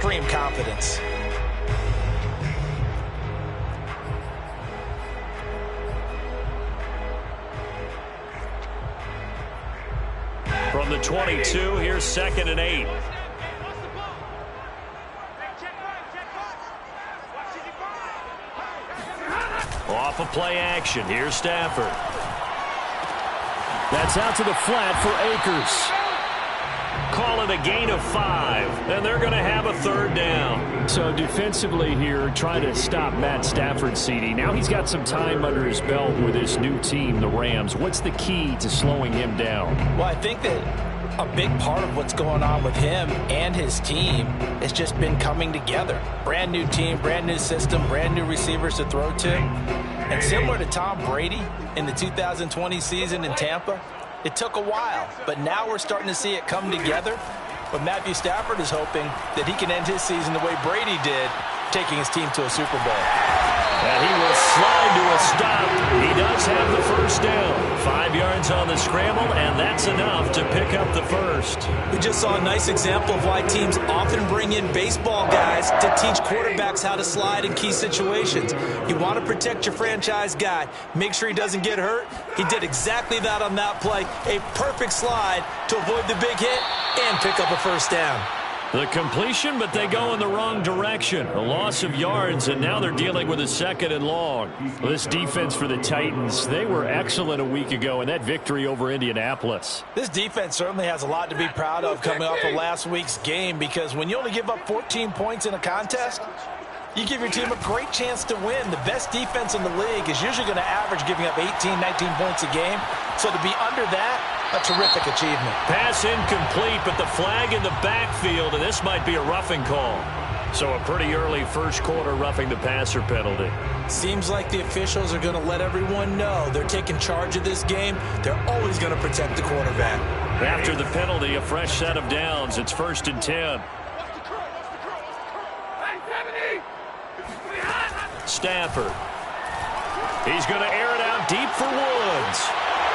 Extreme confidence. From the 22, here's 2nd and 8. Off of play action. Here's Stafford. That's out to the flat for Akers. Call it a gain of 5, and they're going to have a 3rd down. So defensively here, trying to stop Matt Stafford, CD. Now he's got some time under his belt with his new team, the Rams. What's the key to slowing him down? Well, I think that a big part of what's going on with him and his team has just been coming together. Brand new team, brand new system, brand new receivers to throw to. And similar to Tom Brady in the 2020 season in Tampa, it took a while, but now we're starting to see it come together. But Matthew Stafford is hoping that he can end his season the way Brady did, taking his team to a Super Bowl. And he will slide to a stop. He does have the 1st down. 5 yards on the scramble, and that's enough to pick up the 1st. We just saw a nice example of why teams often bring in baseball guys to teach quarterbacks how to slide in key situations. You want to protect your franchise guy. Make sure he doesn't get hurt. He did exactly that on that play. A perfect slide to avoid the big hit and pick up a 1st down. The completion, but they go in the wrong direction. A loss of yards, and now they're dealing with a 2nd and long. This defense for the Titans, they were excellent a week ago in that victory over Indianapolis. This defense certainly has a lot to be proud of coming off of last week's game, because when you only give up 14 points in a contest, you give your team a great chance to win. The best defense in the league is usually going to average giving up 18, 19 points a game. So to be under that, a terrific achievement. Pass incomplete, but the flag in the backfield, and this might be a roughing call. So a pretty early 1st quarter roughing the passer penalty. Seems like the officials are going to let everyone know they're taking charge of this game. They're always going to protect the quarterback. After the penalty, a fresh set of downs. It's 1st and 10. Stafford. He's going to air it out deep for Woods.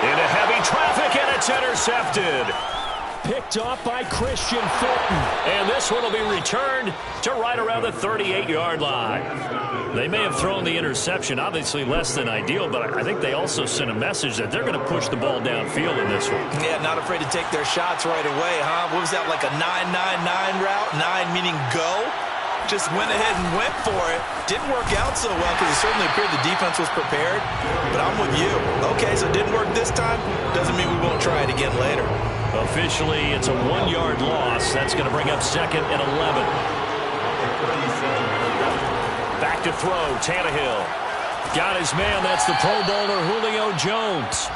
Into heavy traffic, and it's intercepted. Picked off by Christian Fulton. And this one will be returned to right around the 38-yard line. They may have thrown the interception, obviously less than ideal, but I think they also sent a message that they're going to push the ball downfield in this one. Yeah, not afraid to take their shots right away, huh? What was that, like a 9-9-9 route? 9 meaning go? Just went ahead and went for it. Didn't work out so well because it certainly appeared the defense was prepared. But I'm with you. Okay, so it didn't work this time. Doesn't mean we won't try it again later. Officially, it's a 1-yard loss. That's going to bring up 2nd and 11. Back to throw, Tannehill. Got his man. That's the Pro Bowler Julio Jones.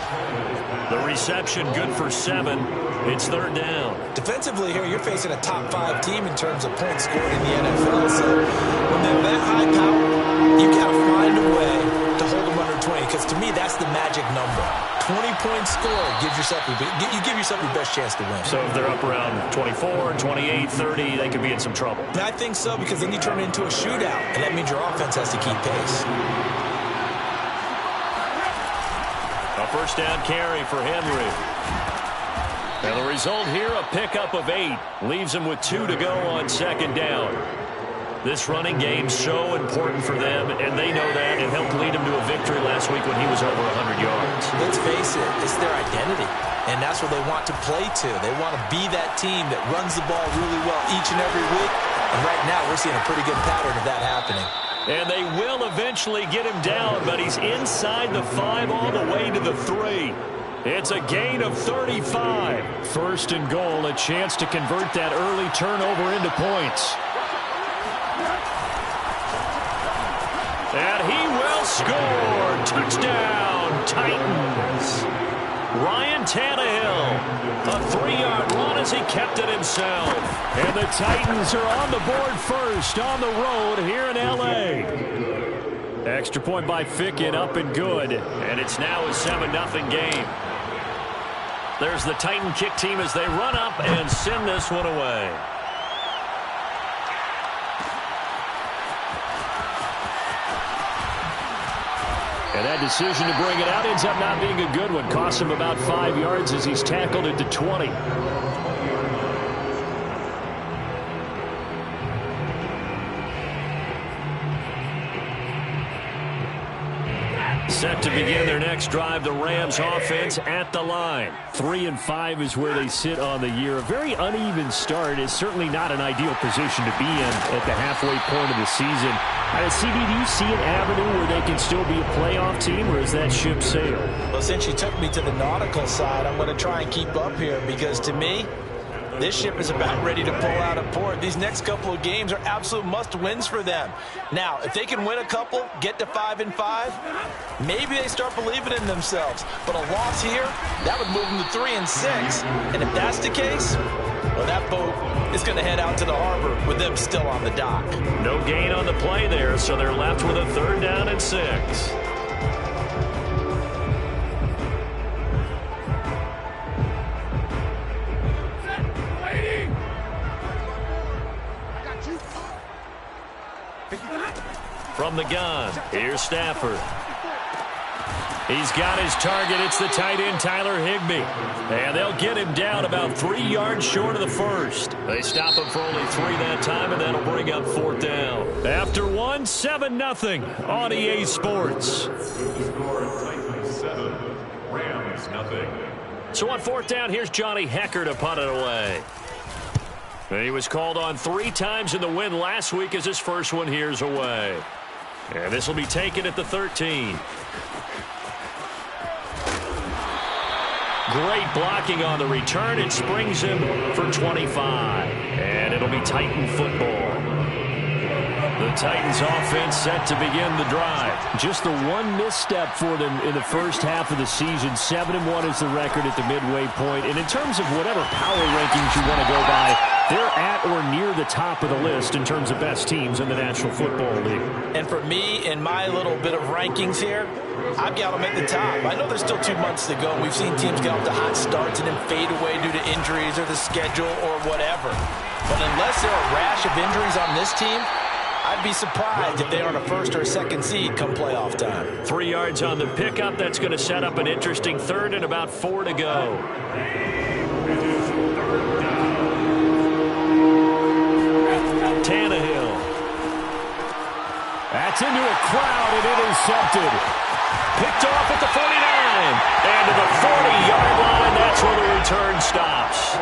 The reception good for 7. It's 3rd down. Defensively here, you're facing a top 5 team in terms of points scored in the NFL. So when they're that high power, you got to find a way to hold them under 20. Because to me, that's the magic number. 20 points scored gives yourself you give yourself your best chance to win. So if they're up around 24, 28, 30, they could be in some trouble. And I think so, because then you turn it into a shootout, and that means your offense has to keep pace. A 1st down carry for Henry. And the result here, a pickup of 8. Leaves him with 2 to go on 2nd down. This running game so important for them, and they know that. It helped lead him to a victory last week when he was over 100 yards. Let's face it, it's their identity, and that's what they want to play to. They want to be that team that runs the ball really well each and every week. And right now, we're seeing a pretty good pattern of that happening. And they will eventually get him down, but he's inside the 5 all the way to the 3. It's a gain of 35. 1st and goal, a chance to convert that early turnover into points. And he will score. Touchdown, Titans. Ryan Tannehill, a 3-yard run as he kept it himself. And the Titans are on the board first on the road here in L.A. Extra point by Ficken, up and good. And it's now a 7-0 game. There's the Titan kick team as they run up and send this one away. And that decision to bring it out ends up not being a good one. Costs him about 5 yards as he's tackled at the 20. Set to begin their next drive, the Rams offense at the line. 3-5 is where they sit on the year. A very uneven start is certainly not an ideal position to be in at the halfway point of the season. CD, do you see an avenue where they can still be a playoff team, or is that ship sailed? Well, since you took me to the nautical side, I'm going to try and keep up here because to me, this ship is about ready to pull out of port. These next couple of games are absolute must-wins for them. Now, if they can win a couple, get to 5-5, maybe they start believing in themselves. But a loss here, that would move them to 3-6. And if that's the case, well, that boat is going to head out to the harbor with them still on the dock. No gain on the play there, so they're left with a 3rd down and 6. From the gun, here's Stafford. He's got his target. It's the tight end, Tyler Higbee. And they'll get him down about 3 yards short of the first. They stop him for only 3 that time, and that'll bring up 4th down. After 1, 7-0 on EA Sports. So on 4th down, here's Johnny Hecker to punt it away. And he was called on 3 times in the win last week as his first one here's away. And this will be taken at the 13. Great blocking on the return. It springs him for 25. And it'll be Titan football. The Titans offense set to begin the drive. Just the one misstep for them in the first half of the season. 7-1 is the record at the midway point. And in terms of whatever power rankings you want to go by, they're at or near the top of the list in terms of best teams in the National Football League. And for me, in my little bit of rankings here, I've got them at the top. I know there's still 2 months to go. We've seen teams get off to hot starts and then fade away due to injuries or the schedule or whatever. But unless there are a rash of injuries on this team, I'd be surprised if they aren't a 1st or a 2nd seed come playoff time. 3 yards on the pickup. That's going to set up an interesting 3rd and about 4 to go. Tannehill. That's into a crowd and intercepted. Picked off at the 49. And to the 40-yard line, that's where the return stops.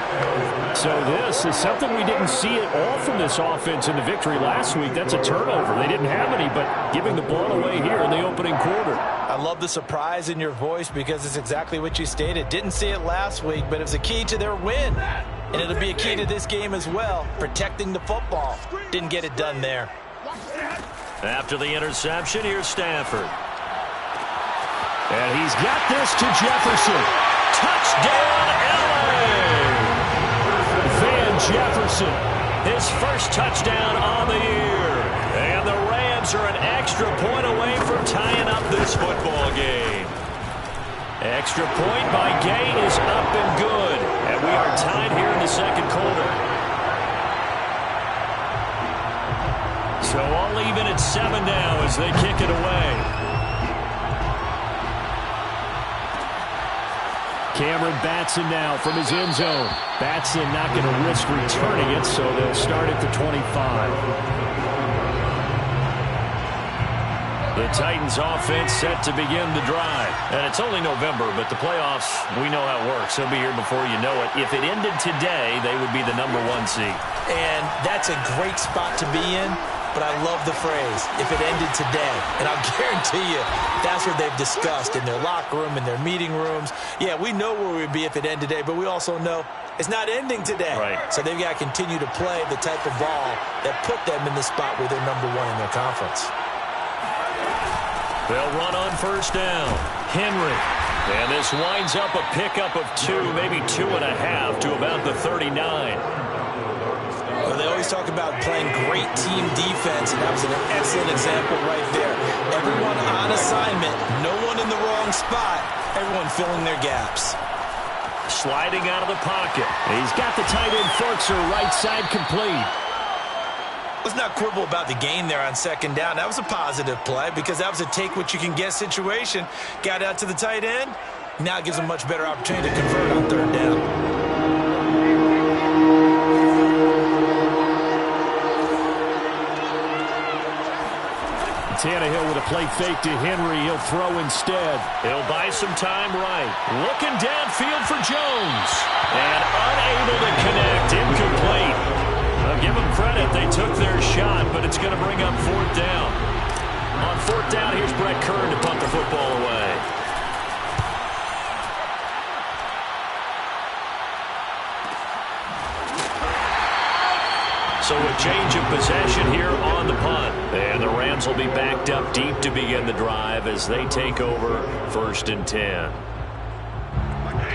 So this is something we didn't see at all from this offense in the victory last week. That's a turnover. They didn't have any, but giving the ball away here in the opening quarter. I love the surprise in your voice because it's exactly what you stated. Didn't see it last week, but it was a key to their win. And it'll be a key to this game as well, protecting the football. Didn't get it done there. After the interception, here's Stafford. And he's got this to Jefferson. Touchdown, LA! Van Jefferson. His first touchdown on the year. And the Rams are an extra point away from tying up this football game. Extra point by Gay is up and good. And we are tied here in the 2nd quarter. So all even at 7 now as they kick it away. Cameron Batson now from his end zone. Batson not going to risk returning it, so they'll start at the 25. The Titans offense set to begin the drive. And it's only November, but the playoffs, we know how it works. They'll be here before you know it. If it ended today, they would be the #1 seed. And that's a great spot to be in. But I love the phrase, if it ended today. And I'll guarantee you, that's what they've discussed in their locker room, in their meeting rooms. Yeah, we know where we'd be if it ended today, but we also know it's not ending today. Right. So they've got to continue to play the type of ball that put them in the spot where they're #1 in their conference. They'll run on 1st down. Henry. And this winds up a pickup of 2, maybe 2.5 to about the 39. Well, they always talk about playing great team defense, and that was an excellent example right there. Everyone on assignment, no one in the wrong spot, everyone filling their gaps. Sliding out of the pocket. He's got the tight end Fulcher right side complete. Let's not quibble about the gain there on 2nd down. That was a positive play because that was a take-what-you-can-get situation. Got out to the tight end. Now it gives them a much better opportunity to convert on 3rd down. Tannehill with a play fake to Henry. He'll throw instead. He'll buy some time right. Looking downfield for Jones. And unable to connect. Incomplete. I'll give them credit. They took their shot, but it's going to bring up fourth down. On fourth down, here's Brett Kern to punt the football away. So a change of possession here on the punt. And the Rams will be backed up deep to begin the drive as they take over 1st and 10.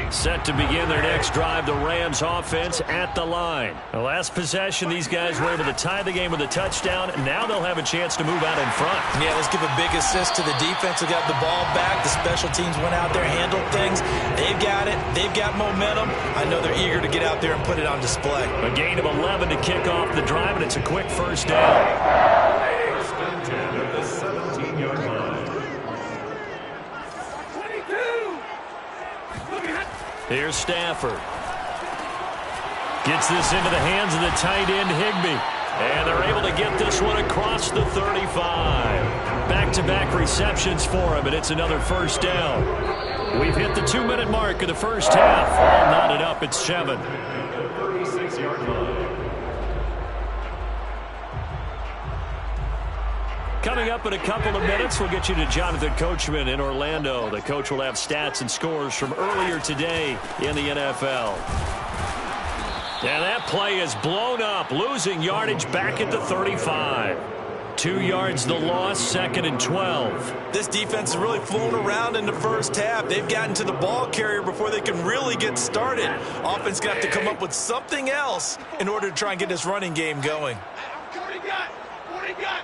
Set to begin their next drive, the Rams offense at the line. The last possession, these guys were able to tie the game with a touchdown. Now they'll have a chance to move out in front. Yeah, let's give a big assist to the defense who got the ball back. The special teams went out there, handled things. They've got it. They've got momentum. I know they're eager to get out there and put it on display. A gain of 11 to kick off the drive, and it's a quick first down. Here's Stafford. Gets this into the hands of the tight end, Higbee. And they're able to get this one across the 35. Back-to-back receptions for him, and it's another first down. We've hit the 2-minute mark of the first half. All knotted up at 7. Coming up in a couple of minutes, we'll get you to Jonathan Coachman in Orlando. The coach will have stats and scores from earlier today in the NFL. And that play is blown up, losing yardage back at the 35. 2 yards the loss, 2nd and 12. This defense has really flown around in the first half. They've gotten to the ball carrier before they can really get started. Offense going to have to come up with something else in order to try and get this running game going. What do you got?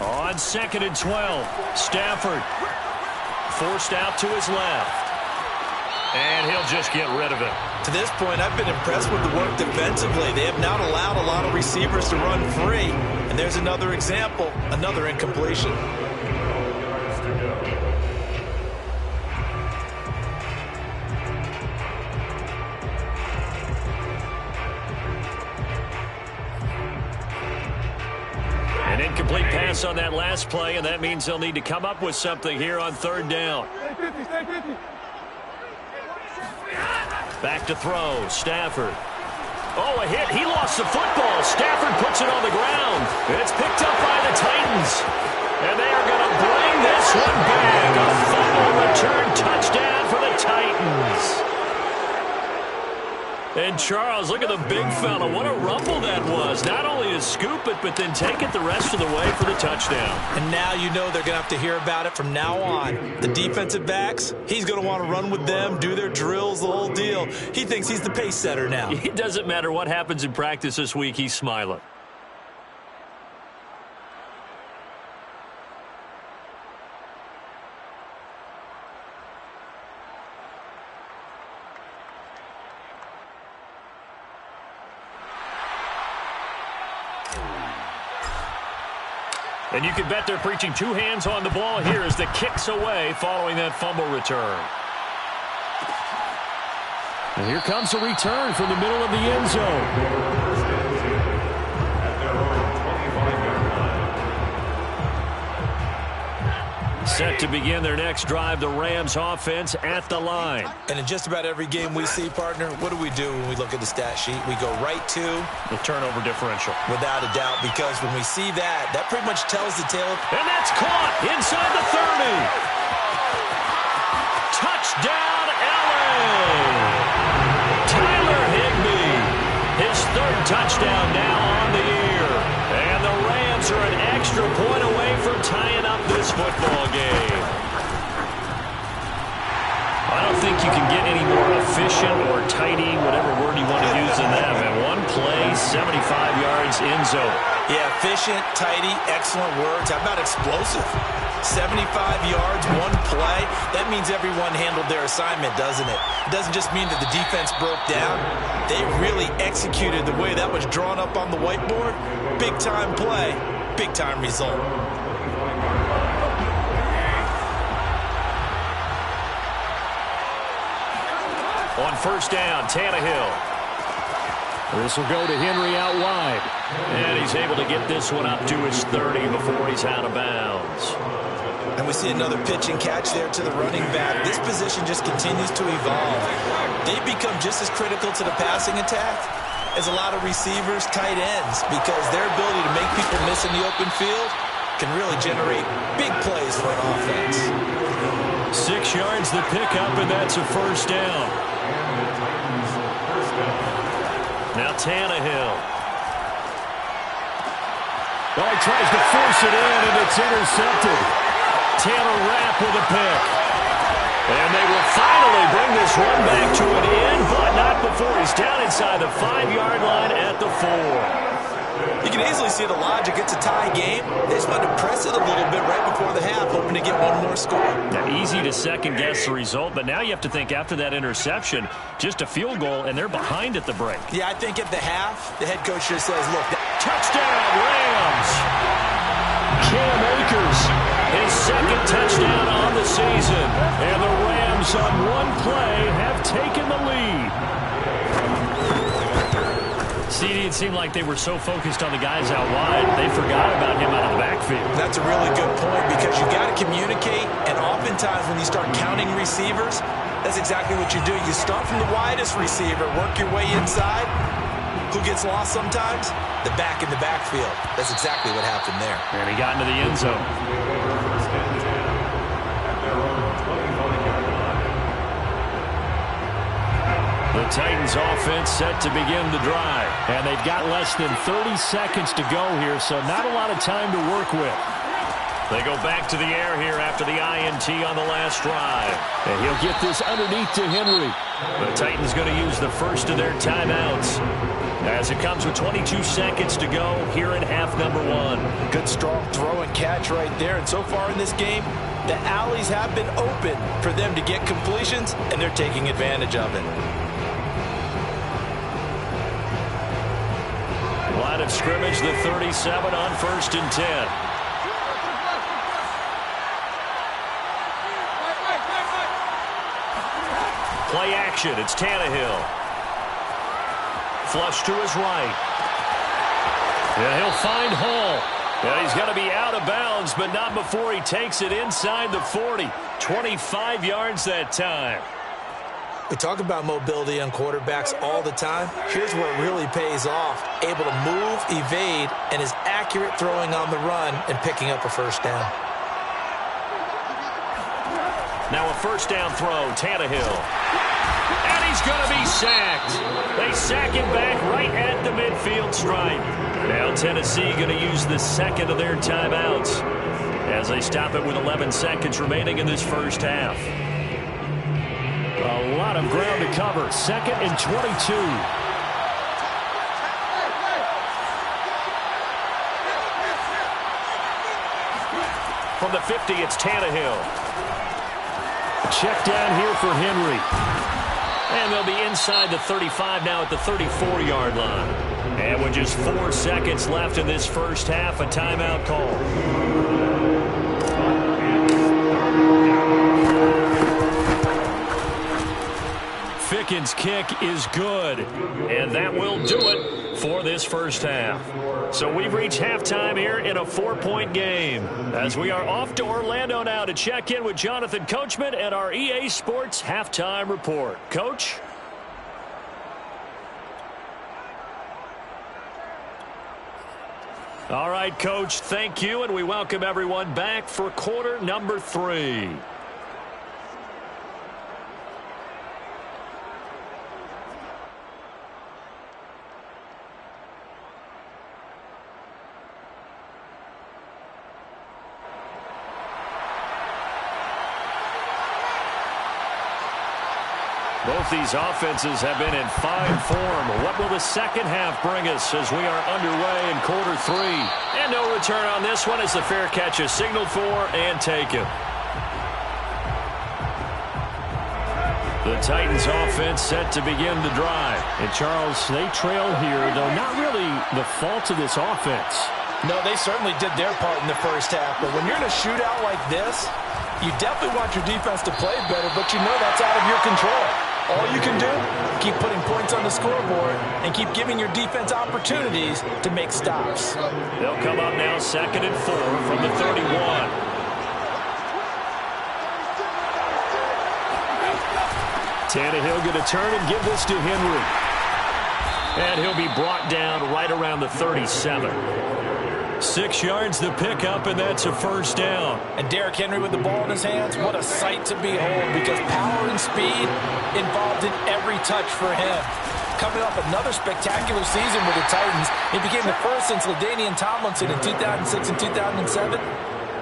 On 2nd and 12, Stafford forced out to his left. And he'll just get rid of it. To this point, I've been impressed with the work defensively. They have not allowed a lot of receivers to run free. And there's another example, another incompletion. An incomplete pass on that last play, and that means they'll need to come up with something here on 3rd down. Back to throw, Stafford. Oh, a hit. He lost the football. Stafford puts it on the ground. And it's picked up by the Titans. And they are going to bring this one back. A fumble return touchdown for the Titans. And Charles, look at the big fella. What a rumble that was. Not only to scoop it, but then take it the rest of the way for the touchdown. And now you know they're going to have to hear about it from now on. The defensive backs, he's going to want to run with them, do their drills, the whole deal. He thinks he's the pace setter now. It doesn't matter what happens in practice this week, he's smiling. And you can bet they're preaching 2 hands on the ball here as the kick's away following that fumble return. And here comes a return from the middle of the end zone. Set to begin their next drive, the Rams offense at the line. And in just about every game we see, partner, what do we do when we look at the stat sheet? We go right to the turnover differential. Without a doubt, because when we see that, that pretty much tells the tale. And that's caught inside the 30. Touchdown, LA! Tyler Higbee, his 3rd touchdown now on the year. And the Rams are an extra point away from tying up this football game. I don't think you can get any more efficient or tidy, whatever word you want to use in that. And one play, 75 yards in zone. Yeah, efficient, tidy, excellent words. How about explosive? 75 yards, one play. That means everyone handled their assignment, doesn't it? It doesn't just mean that the defense broke down. They really executed the way that was drawn up on the whiteboard. Big-time play, big-time result. On 1st down, Tannehill. This will go to Henry out wide. And he's able to get this one up to his 30 before he's out of bounds. And we see another pitch and catch there to the running back. This position just continues to evolve. They've become just as critical to the passing attack as a lot of receivers, tight ends, because their ability to make people miss in the open field can really generate big plays for an offense. 6 yards the pickup, and that's a first down. Now Tannehill. Oh, he tries to force it in, and it's intercepted. Taylor Rapp with a pick. And they will finally bring this one back to an end, but not before he's down inside the 5-yard line at the 4. You can easily see the logic. It's a tie game. They just wanted to press it a little bit right before the half, hoping to get one more score. Now, easy to second-guess the result, but now you have to think after that interception, just a field goal, and they're behind at the break. Yeah, I think at the half, the head coach just says, look. Touchdown, Rams! Cam Akers, his second touchdown on the season. And the Rams on one play have taken the lead. CD, it seemed like they were so focused on the guys out wide, they forgot about him out of the backfield. That's a really good point because you got to communicate, and oftentimes when you start counting receivers, that's exactly what you do. You start from the widest receiver, work your way inside. Who gets lost sometimes? The back in the backfield. That's exactly what happened there. And he got into the end zone. The Titans offense set to begin the drive. And they've got less than 30 seconds to go here, so not a lot of time to work with. They go back to the air here after the INT on the last drive. And he'll get this underneath to Henry. The Titans going to use the first of their timeouts as it comes with 22 seconds to go here in half number 1. Good strong throw and catch right there. And so far in this game, the alleys have been open for them to get completions, and they're taking advantage of it. Line of scrimmage, the 37 on 1st and 10. Play action, it's Tannehill. Flush to his right. And he'll find Hall. And he's going to be out of bounds, but not before he takes it inside the 40. 25 yards that time. We talk about mobility on quarterbacks all the time. Here's where it really pays off. Able to move, evade, and is accurate throwing on the run and picking up a first down. Now a first down throw, Tannehill. And he's going to be sacked. They sack him back right at the midfield stripe. Now Tennessee going to use the second of their timeouts as they stop it with 11 seconds remaining in this first half. A lot of ground to cover. 2nd and 22. From the 50, it's Tannehill. Check down here for Henry. And they'll be inside the 35 now at the 34-yard line. And with just 4 seconds left in this first half, a timeout call. Ficken's kick is good. And that will do it for this first half. So we've reached halftime here in a 4-point game as we are off to Orlando now to check in with Jonathan Coachman and our EA Sports Halftime Report. Coach? All right, Coach, thank you, and we welcome everyone back for quarter number 3. Both these offenses have been in fine form. What will the second half bring us as we are underway in quarter 3? And no return on this one as the fair catch is signaled for and taken. The Titans offense set to begin the drive. And Charles, they trail here, though not really the fault of this offense. No, they certainly did their part in the first half. But when you're in a shootout like this, you definitely want your defense to play better, but you know that's out of your control. All you can do, keep putting points on the scoreboard and keep giving your defense opportunities to make stops. They'll come up now 2nd and 4 from the 31. Tannehill going to turn and give this to Henry. And he'll be brought down right around the 37. 6 yards the pickup, and that's a first down. And Derrick Henry with the ball in his hands, what a sight to behold, because power and speed involved in every touch for him. Coming off another spectacular season with the Titans, he became the first since LaDainian Tomlinson in 2006 and 2007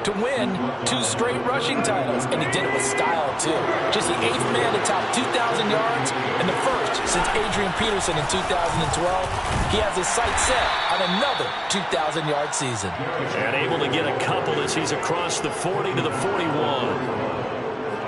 to win 2 straight rushing titles, and he did it with style, too. Just the 8th man to top 2,000 yards and the first since Adrian Peterson in 2012. He has his sights set on another 2,000-yard season. And able to get a couple as he's across the 40 to the 41.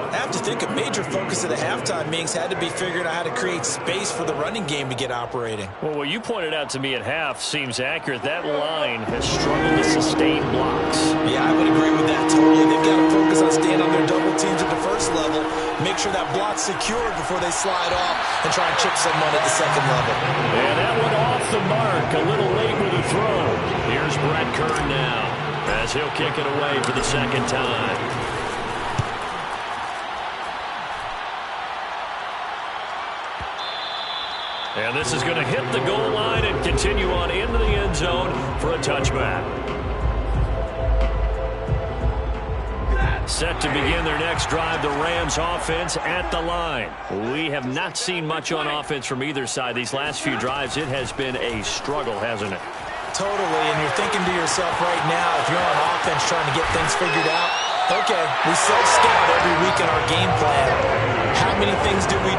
I have to think a major focus of the halftime meetings had to be figuring out how to create space for the running game to get operating. Well, what you pointed out to me at half seems accurate. That line has struggled to sustain blocks. Yeah, I would agree with that totally. They've got to focus on staying on their double teams at the first level, make sure that block's secured before they slide off and try and chip someone at the second level. And that one off the mark, a little late with the throw. Here's Brett Kern now as he'll kick it away for the second time. And this is going to hit the goal line and continue on into the end zone for a touchback. Set to begin their next drive, the Rams offense at the line. We have not seen much on offense from either side. These last few drives, it has been a struggle, hasn't it? Totally, and you're thinking to yourself right now, if you're on offense trying to get things figured out, okay, we self-scout every week in our game plan. How many things do we